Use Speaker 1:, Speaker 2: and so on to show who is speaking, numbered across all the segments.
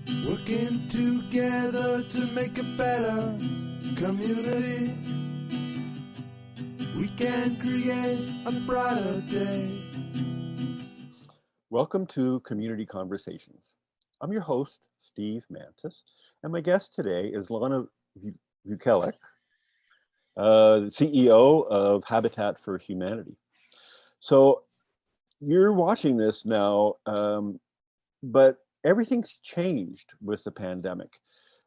Speaker 1: Working together to make a better community. We can create a brighter day.
Speaker 2: Welcome to Community Conversations. I'm your host, Steve Mantis, and my guest today is Lana Vukelic, CEO of Habitat for Humanity. So you're watching this now, but everything's changed with the pandemic.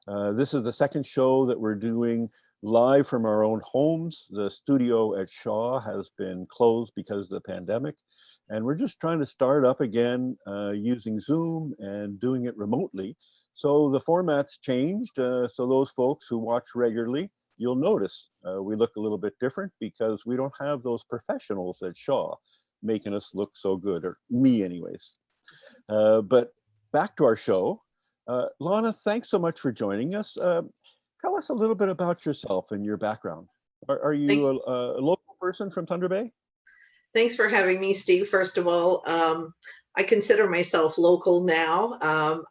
Speaker 2: This is the second show that we're doing live from our own homes. The studio at Shaw has been closed because of the pandemic. And we're just trying to start up again using Zoom and doing it remotely. So the format's changed. So those folks who watch regularly, you'll notice we look a little bit different because we don't have those professionals at Shaw making us look so good, or me anyways. But back to our show. Lana, thanks so much for joining us. Tell us a little bit about yourself and your background. Are you
Speaker 3: Thanks.
Speaker 2: a local person from Thunder Bay?
Speaker 3: Thanks for having me, Steve. First of all, I consider myself local now.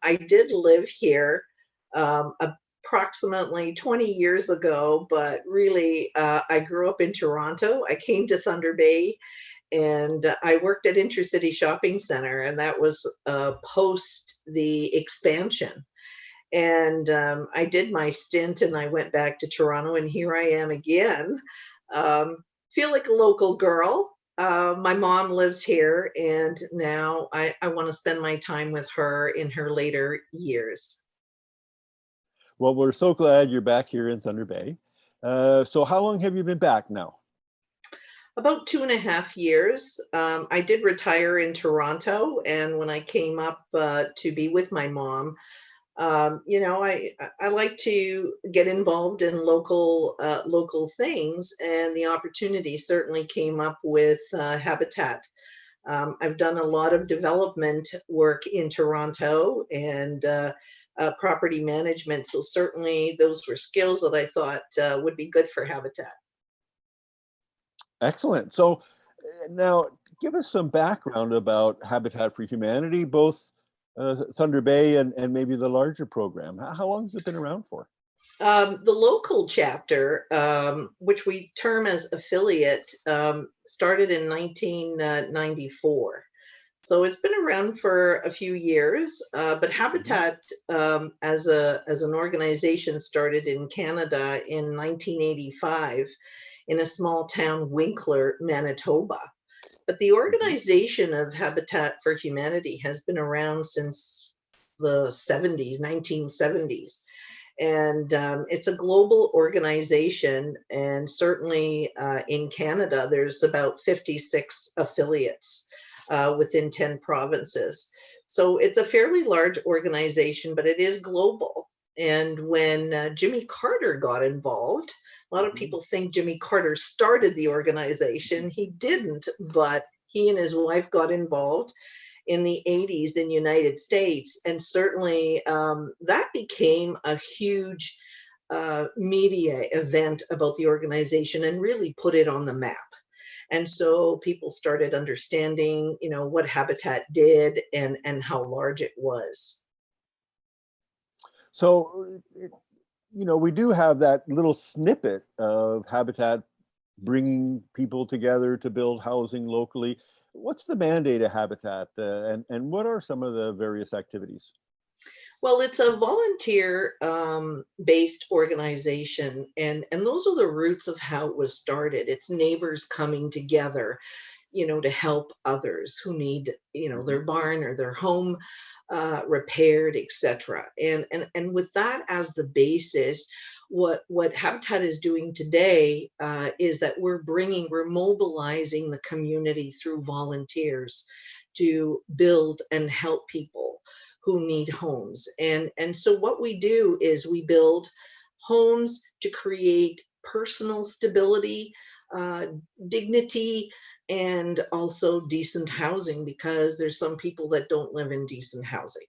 Speaker 3: I did live here approximately 20 years ago, but really, I grew up in Toronto. I came to Thunder Bay and I worked at Intercity Shopping Center, and that was post the expansion. And I did my stint and I went back to Toronto, and here I am again. Feel like a local girl. My mom lives here, and now I want to spend my time with her in her later years.
Speaker 2: Well, we're so glad you're back here in Thunder Bay. So how long have you been back now?
Speaker 3: About 2.5 years. I did retire in Toronto, and when I came up to be with my mom, I like to get involved in local things, and the opportunity certainly came up with Habitat. I've done a lot of development work in Toronto and property management, so certainly those were skills that I thought would be good for Habitat.
Speaker 2: Excellent. So now give us some background about Habitat for Humanity, both Thunder Bay and maybe the larger program. How long has it been around for?
Speaker 3: The local chapter, which we term as affiliate, started in 1994. So it's been around for a few years, but
Speaker 2: Mhm.
Speaker 3: Habitat as an organization started in Canada in 1985 in a small town, Winkler, Manitoba. But the
Speaker 2: Mhm.
Speaker 3: organization of Habitat for Humanity has been around since the 70s, 1970s. And it's a global organization. And certainly in Canada, there's about 56 affiliates within 10 provinces. So it's a fairly large organization, but it is global. And when Jimmy Carter got involved, a lot of
Speaker 2: Mhm.
Speaker 3: people think Jimmy Carter started the organization. He didn't, but he and his wife got involved in the 80s in United States. And certainly that became a huge media event about the organization and really put it on the map. And so people started understanding, what Habitat did and how large it was.
Speaker 2: So, we do have that little snippet of Habitat bringing people together to build housing locally. What's the mandate of Habitat, and what are some of the various activities?
Speaker 3: Well, it's a volunteer based organization, and those are the roots of how it was started. It's neighbors coming together, to help others who need,
Speaker 2: Mhm.
Speaker 3: their barn or their home repaired, etc. And with that as the basis, what Habitat is doing today is that we're mobilizing the community through volunteers to build and help people who need homes. And so what we do is we build homes to create personal stability, uh, dignity, and also decent housing, because there's some people that don't live in decent housing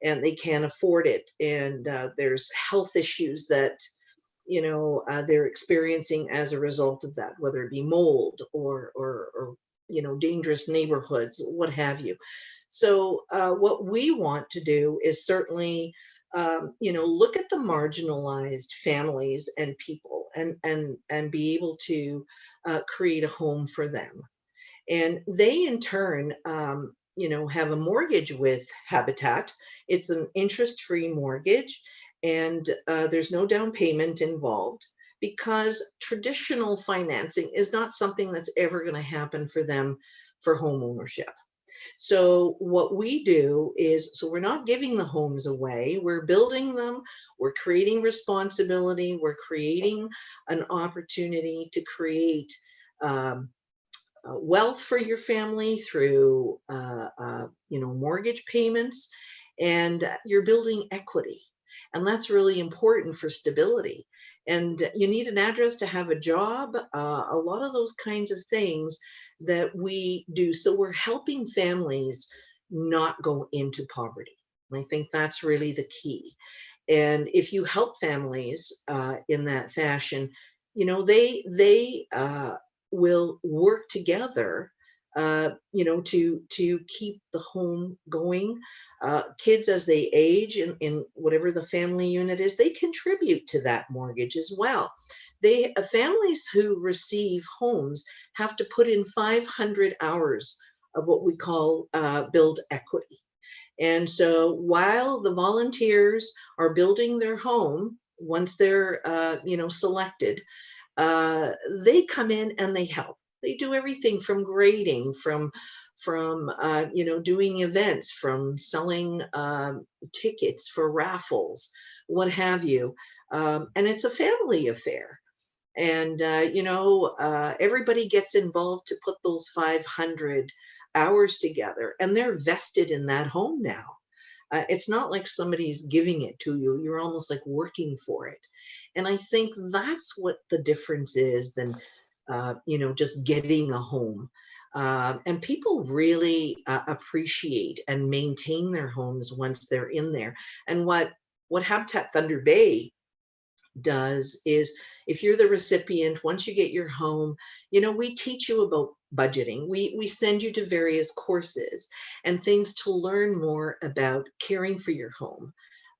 Speaker 3: and they can't afford it. And there's health issues that they're experiencing as a result of that, whether it be mold or dangerous neighborhoods, what have you. So what we want to do is certainly look at the marginalized families and people, and be able to create a home for them. And they in turn, have a mortgage with Habitat. It's an interest-free mortgage, and there's no down payment involved, because traditional financing is not something that's ever going to happen for them for home ownership. So what we do is, so we're not giving the homes away, we're building them, we're creating responsibility, we're creating an opportunity to create um, wealth for your family through mortgage payments, and you're building equity, and that's really important for stability. And you need an address to have a job, a lot of those kinds of things that we do. So we're helping families not go into poverty, and I think that's really the key. And if you help families in that fashion, they will work together, to keep the home going. Kids, as they age in whatever the family unit is, they contribute to that mortgage as well. Families who receive homes have to put in 500 hours of what we call build equity. And so while the volunteers are building their home, once they're selected, uh, they come in and they help. They do everything from grading, from doing events, from selling tickets for raffles, what have you. And it's a family affair. And everybody gets involved to put those 500 hours together, and they're vested in that home now. It's not like somebody's giving it to you. You're almost like working for it. And I think that's what the difference is than, just getting a home. And people really appreciate and maintain their homes once they're in there. And what Habitat Thunder Bay does is, if you're the recipient, once you get your home, we teach you about budgeting. We send you to various courses and things to learn more about caring for your home,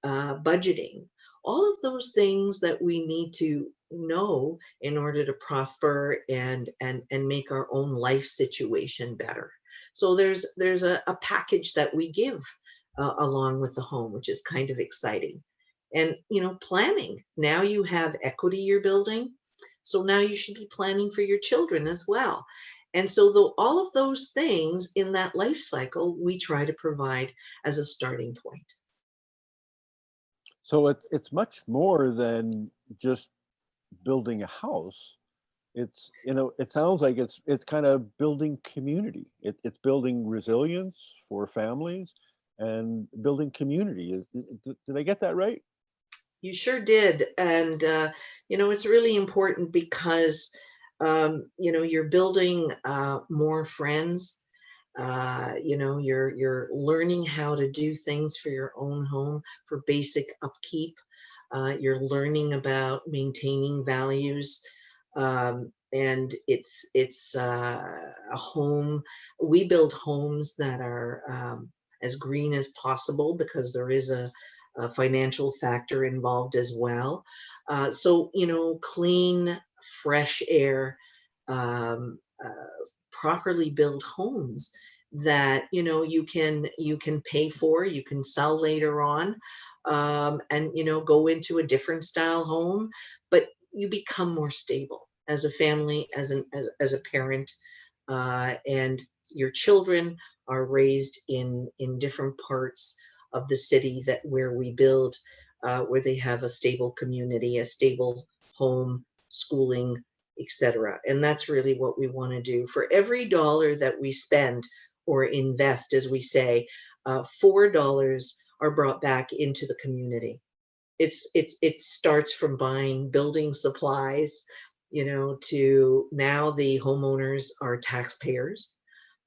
Speaker 3: budgeting, all of those things that we need to know in order to prosper and make our own life situation better. So there's a package that we give along with the home, which is kind of exciting. And planning, now you have equity you're building, so now you should be planning for your children as well. And so all of those things in that life cycle, we try to provide as a starting point.
Speaker 2: So it's much more than just building a house. It's, it sounds like it's kind of building community. It's building resilience for families and building community. Did I get that right?
Speaker 3: You sure did. And it's really important because you're building more friends. You're learning how to do things for your own home, for basic upkeep. You're learning about maintaining values. And it's a home. We build homes that are as green as possible, because there is a financial factor involved as well. So, clean, fresh air, um, properly built homes that you can pay for, you can sell later on, and go into a different style home, but you become more stable as a family, as a parent, and your children are raised in different parts of the city that where we build, where they have a stable community, a stable home, schooling, etc. And that's really what we want to do. For every dollar that we spend or invest, as we say, $4 are brought back into the community. It starts from buying building supplies, to now the homeowners are taxpayers,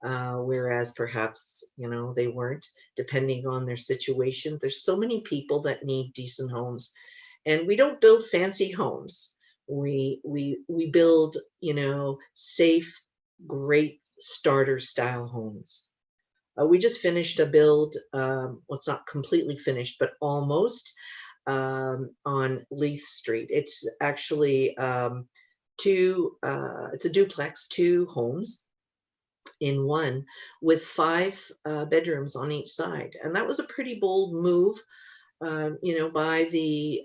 Speaker 3: whereas perhaps they weren't, depending on their situation. There's so many people that need decent homes, and we don't build fancy homes. We build safe, great starter style homes. We just finished a build. Well, it's not completely finished, but almost, on Leith Street. It's actually it's a duplex, 2 homes in one, with 5 bedrooms on each side. And that was a pretty bold move, by the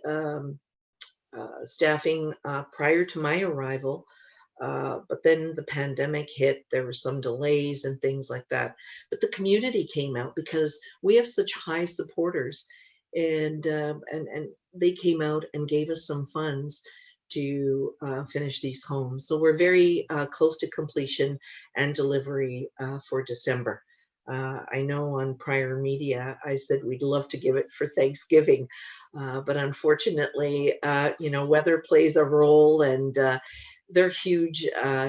Speaker 3: staffing prior to my arrival. But then the pandemic hit, there were some delays and things like that. But the community came out because we have such high supporters, and they came out and gave us some funds to finish these homes. So we're very close to completion and delivery for December. I know on prior media, I said we'd love to give it for Thanksgiving, but unfortunately, weather plays a role, and they're huge,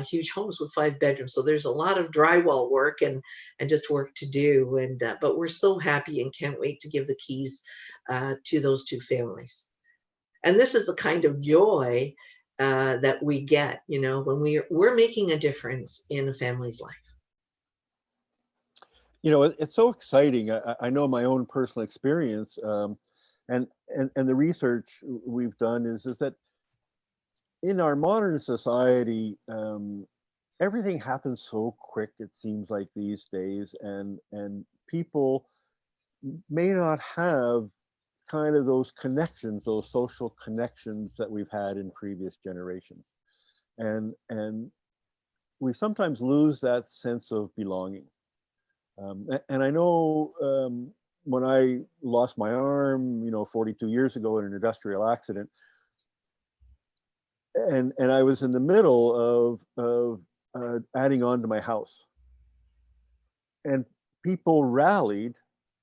Speaker 3: huge homes with 5 bedrooms. So there's a lot of drywall work and just work to do. And but we're so happy and can't wait to give the keys to those 2 families. And this is the kind of joy that we get, when we're making a difference in a family's life.
Speaker 2: It's so exciting. I know my own personal experience, and the research we've done is that in our modern society, everything happens so quick. It seems like these days, and people may not have kind of those connections, those social connections that we've had in previous generations, and we sometimes lose that sense of belonging. And I know when I lost my arm, 42 years ago in an industrial accident, and I was in the middle of adding on to my house, and people rallied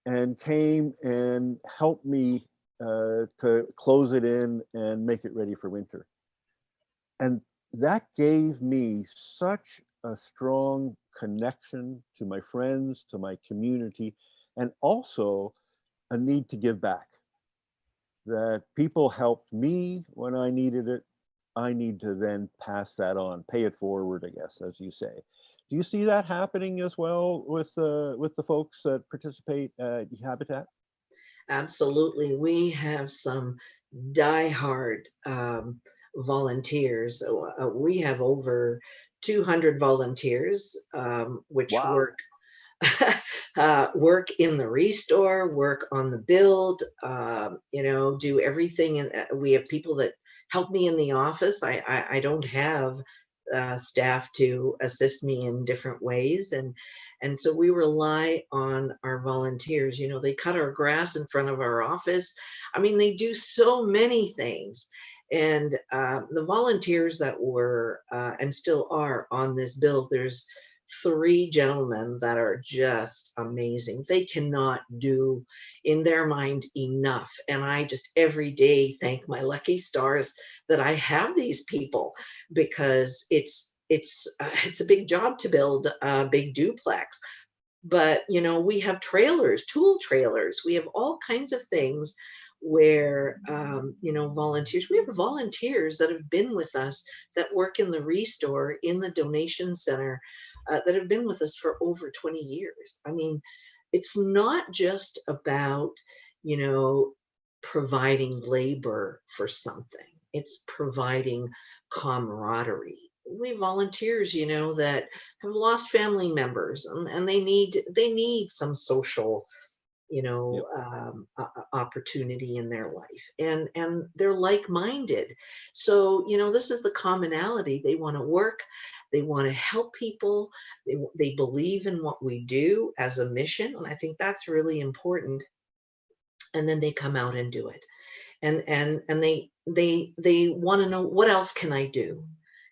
Speaker 2: and came and helped me to close it in and make it ready for winter. And that gave me such a strong connection to my friends, to my community, and also a need to give back. That people helped me when I needed it. I need to then pass that on, pay it forward, I guess, as you say. Do you see that happening as well with the folks that participate at Habitat?
Speaker 3: Absolutely. We have some diehard volunteers. We have over 200 volunteers, which
Speaker 2: Wow.
Speaker 3: work in the restore, work on the build, do everything. And we have people that help me in the office. I don't have staff to assist me in different ways, and so we rely on our volunteers. They cut our grass in front of our office. I mean, they do so many things. And the volunteers that were and still are on this build, there's 3 gentlemen that are just amazing. They cannot do, in their mind, enough. And I just every day thank my lucky stars that I have these people, because it's a big job to build a big duplex. But we have trailers, tool trailers. We have all kinds of things where volunteers. We have volunteers that have been with us, that work in the restore, in the donation center, that have been with us for over 20 years. I mean, it's not just about providing labor for something. It's providing camaraderie. We volunteers, that have lost family members, and they need some social,
Speaker 2: Yep.
Speaker 3: opportunity in their life, and they're like-minded. So this is the commonality. They want to work, they want to help people, they believe in what we do as a mission, and I think that's really important. And then they come out and do it, and they want to know, what else can I do,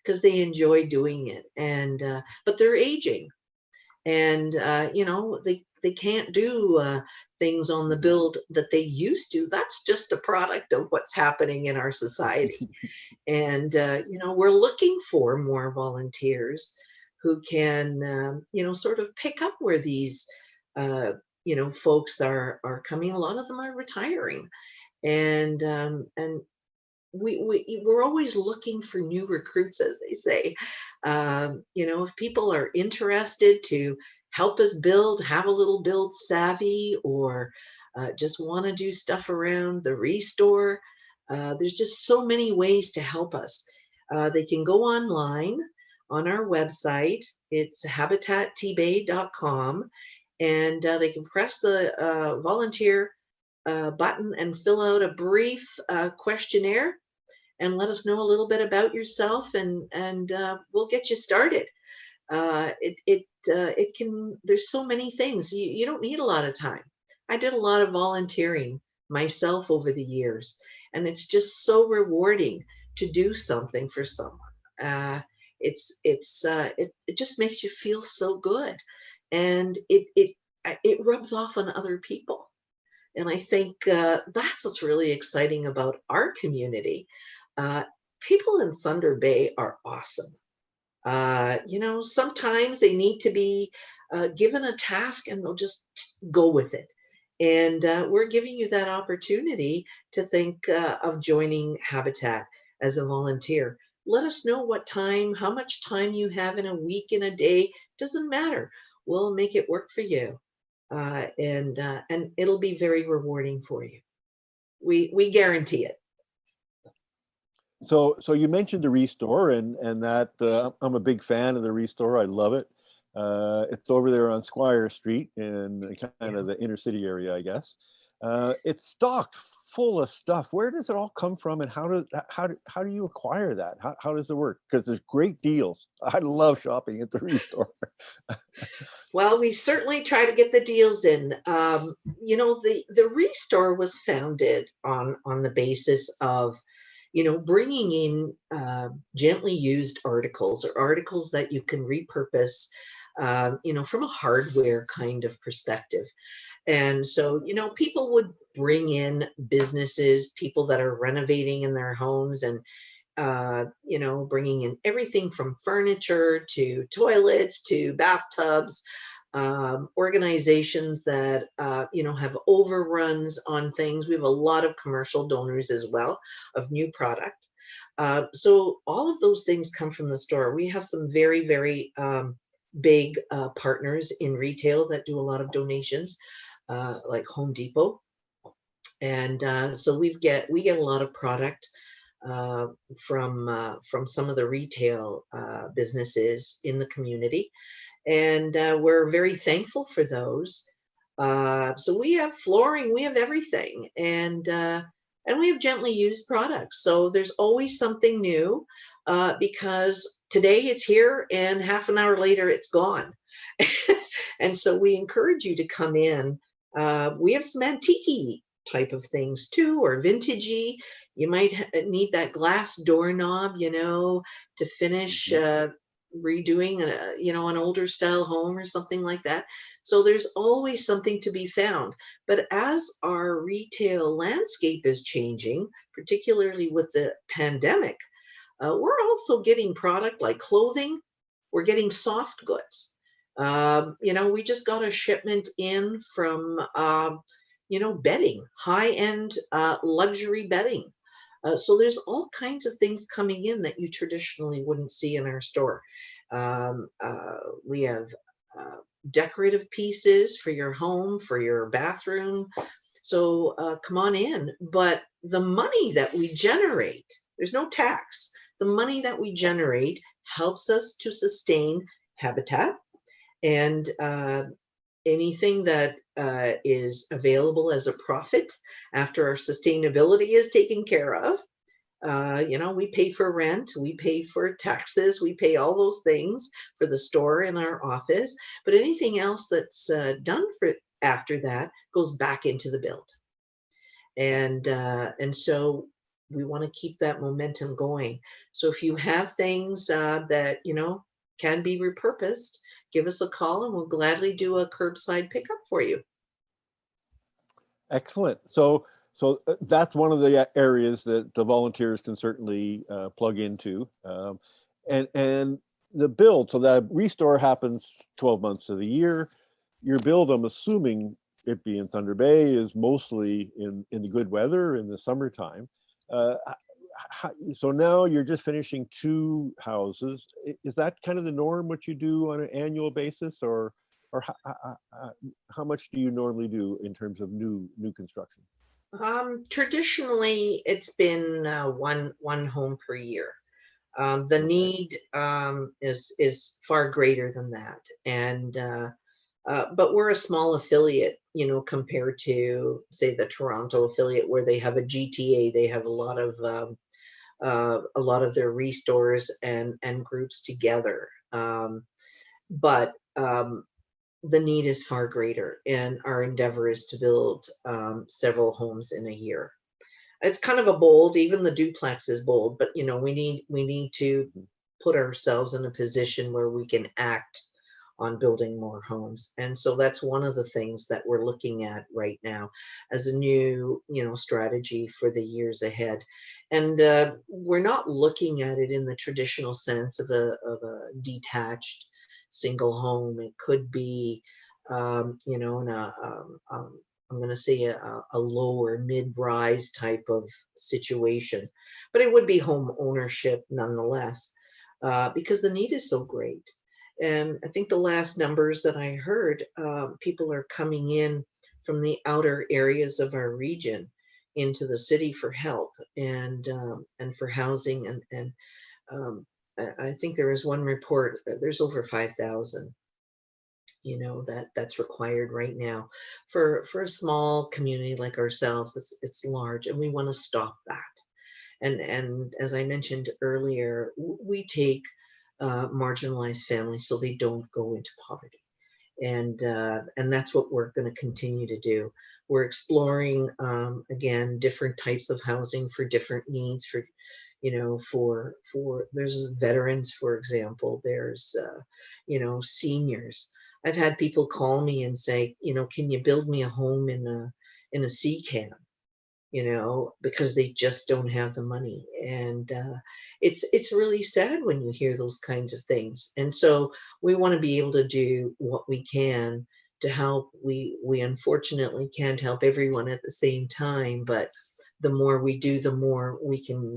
Speaker 3: because they enjoy doing it. And but they're aging, and they can't do things on the build that they used to. That's just a product of what's happening in our society. And we're looking for more volunteers who can sort of pick up where these folks are coming. A lot of them are retiring, and we're always looking for new recruits, as they say. If people are interested to help us build, have a little build savvy, or just want to do stuff around the restore, there's just so many ways to help us. They can go online on our website. It's habitattbay.com, and they can press the volunteer button and fill out a brief questionnaire and let us know a little bit about yourself, and we'll get you started. It can. There's so many things. You don't need a lot of time. I did a lot of volunteering myself over the years, and it's just so rewarding to do something for someone. It just makes you feel so good, and it rubs off on other people. And I think that's what's really exciting about our community. Uh, People in Thunder Bay are awesome. Sometimes they need to be given a task and they'll just go with it. And we're giving you that opportunity to think of joining Habitat as a volunteer. Let us know what time, how much time you have in a week, in a day. Doesn't matter. We'll make it work for you, and it'll be very rewarding for you. We guarantee it.
Speaker 2: So you mentioned the Restore, and that I'm a big fan of the Restore. I love it. It's over there on Squire Street in kind of the inner city area, I guess. It's stocked full of stuff. Where does it all come from, and how do you acquire that? How does it work? Because there's great deals. I love shopping at the Restore.
Speaker 3: Well, we certainly try to get the deals in. The Restore was founded on the basis of, bringing in gently used articles, or articles that you can repurpose, from a hardware kind of perspective. And so, people would bring in businesses, people that are renovating in their homes, and bringing in everything from furniture to toilets to bathtubs, organizations that, have overruns on things. We have a lot of commercial donors as well of new product. So all of those things come from the store. We have some very, very big partners in retail that do a lot of donations, like Home Depot. And so we get a lot of product from some of the retail businesses in the community, and we're very thankful for those. So we have flooring, we have everything, and we have gently used products. So there's always something new, because today it's here and half an hour later it's gone. And so we encourage you to come in. We have some antique type of things too, or vintagey. You might need that glass doorknob, to finish redoing an older style home or something like that. So there's always something to be found. But as our retail landscape is changing, particularly with the pandemic, we're also getting product like clothing. We're getting soft goods. We just got a shipment in from bedding, high-end luxury bedding. So there's all kinds of things coming in that you traditionally wouldn't see in our store. We have decorative pieces for your home, for your bathroom. So come on in. But the money that we generate, there's no tax. The money that we generate helps us to sustain Habitat, and anything that is available as a profit after our sustainability is taken care of. We pay for rent, we pay for taxes, we pay all those things for the store and our office. But anything else that's done for after that goes back into the build. And so we want to keep that momentum going. So if you have things that can be repurposed, give us a call and we'll gladly do a curbside pickup for you.
Speaker 2: Excellent. So that's one of the areas that the volunteers can certainly plug into, and the build. So that restore happens 12 months of the year. Your build, I'm assuming, it being Thunder Bay, is mostly in the good weather in the summertime. So now you're just finishing 2 houses. Is that kind of the norm, what you do on an annual basis, or or how much do you normally do in terms of new construction?
Speaker 3: Traditionally, it's been one home per year. The
Speaker 2: Okay.
Speaker 3: need is far greater than that, and but we're a small affiliate, compared to, say, the Toronto affiliate, where they have a GTA. They have a lot of their restores and groups together. But the need is far greater, and our endeavor is to build several homes in a year. It's kind of a bold, even the duplex is bold, but we need to
Speaker 2: Mhm.
Speaker 3: put ourselves in a position where we can act on building more homes. And so that's one of the things that we're looking at right now as a new, strategy for the years ahead. And we're not looking at it in the traditional sense of a detached single home. It could be, in I'm going to say a lower mid-rise type of situation, but it would be home ownership nonetheless, because the need is so great. And I think the last numbers that I heard, people are coming in from the outer areas of our region into the city for help and for housing. And I think there is one report, there's over 5,000, that's required right now for a small community like ourselves. It's large, and we want to stop that. And as I mentioned earlier, we take marginalized families so they don't go into poverty. And that's what we're going to continue to do. We're exploring, again, different types of housing for different needs. For there's veterans, for example. There's seniors. I've had people call me and say, can you build me a home in a sea can? Because they just don't have the money. And it's really sad when you hear those kinds of things. And so we want to be able to do what we can to help. We unfortunately can't help everyone at the same time, but the more we do, the more we can,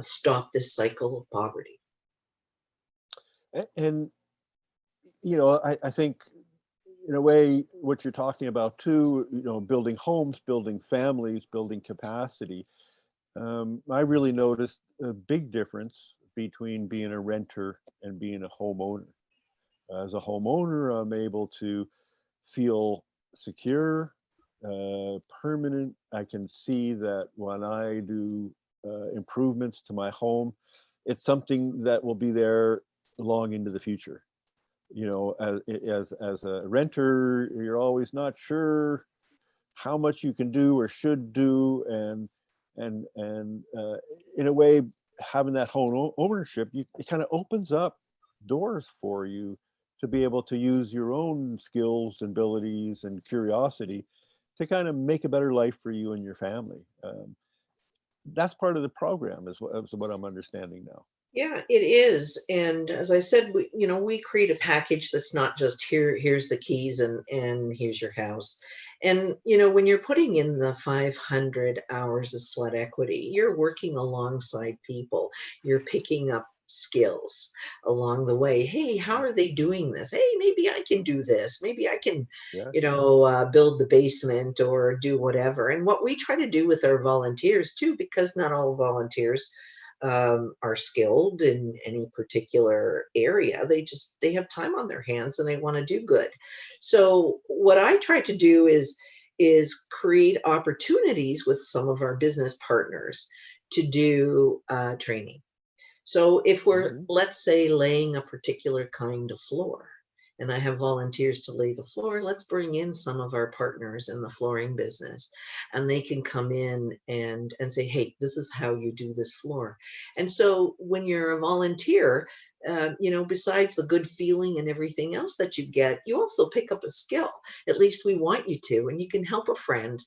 Speaker 3: stop this cycle of poverty.
Speaker 2: And I think in a way what you're talking about too, building homes, building families, building capacity. I really noticed a big difference between being a renter and being a homeowner. As a homeowner, I'm able to feel secure, permanent. I can see that when I do improvements to my home, it's something that will be there long into the future. As a renter, you're always not sure how much you can do or should do, and in a way, having that home ownership, it kind of opens up doors for you to be able to use your own skills and abilities and curiosity to kind of make a better life for you and your family. That's part of the program, is what I'm understanding now.
Speaker 3: Yeah, it is. And as I said, we create a package that's not just here's the keys and here's your house. And, when you're putting in the 500 hours of sweat equity, you're working alongside people. You're picking up skills along the way. Hey, how are they doing this? Hey, maybe I can do this. Maybe I can,
Speaker 2: Yeah.
Speaker 3: build the basement or do whatever. And what we try to do with our volunteers too, because not all volunteers are skilled in any particular area. They have time on their hands and they want to do good. So what I try to do is create opportunities with some of our business partners to do training. So if we're,
Speaker 2: Hmm.
Speaker 3: let's say, laying a particular kind of floor, and I have volunteers to lay the floor, let's bring in some of our partners in the flooring business, and they can come in and say, hey, this is how you do this floor. And so when you're a volunteer, besides the good feeling and everything else that you get, you also pick up a skill. At least we want you to, and you can help a friend,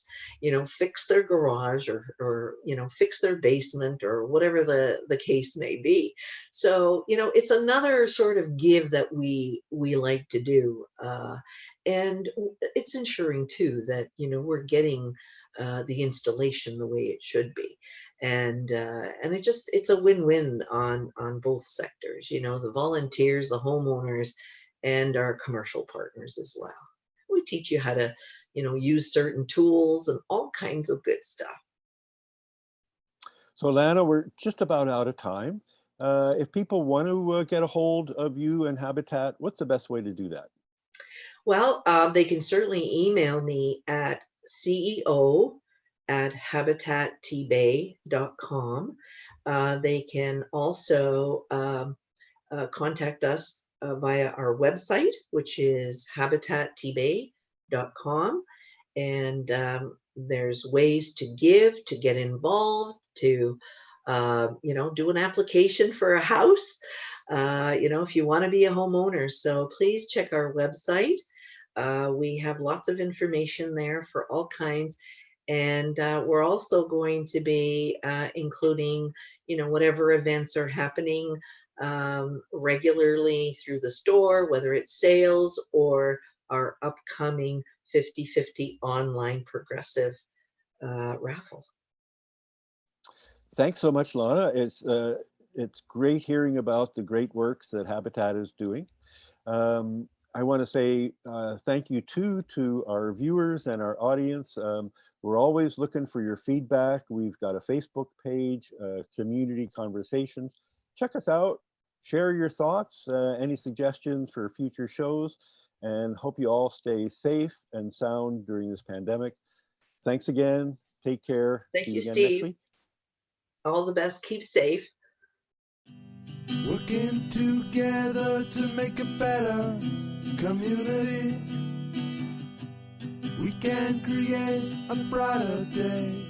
Speaker 3: fix their garage or fix their basement or whatever the case may be. So, it's another sort of give that we like to do. And it's ensuring too that, we're getting the installation the way it should be. And it's a win-win on both sectors, the volunteers, the homeowners, and our commercial partners as well. We teach you how to, use certain tools and all kinds of good stuff.
Speaker 2: So Lana, we're just about out of time. If people want to get a hold of you and Habitat, what's the best way to do that?
Speaker 3: Well, they can certainly email me at ceo@habitattbay.com. They can also contact us via our website, which is habitattbay.com. And there's ways to give, to get involved, to do an application for a house, if you want to be a homeowner. So please check our website. We have lots of information there for all kinds. And we're also going to be including, whatever events are happening regularly through the store, whether it's sales or our upcoming 50/50 online progressive raffle.
Speaker 2: Thanks so much, Lana. It's great hearing about the great works that Habitat is doing. I want to say thank you too to our viewers and our audience. We're always looking for your feedback. We've got a Facebook page, community conversations. Check us out, share your thoughts, any suggestions for future shows, and hope you all stay safe and sound during this pandemic. Thanks again. Take care.
Speaker 3: Thank
Speaker 2: See
Speaker 3: you,
Speaker 2: again
Speaker 3: Steve.
Speaker 2: next week.
Speaker 3: All the best. Keep safe.
Speaker 1: Working together to make a better community. We can create a brighter day.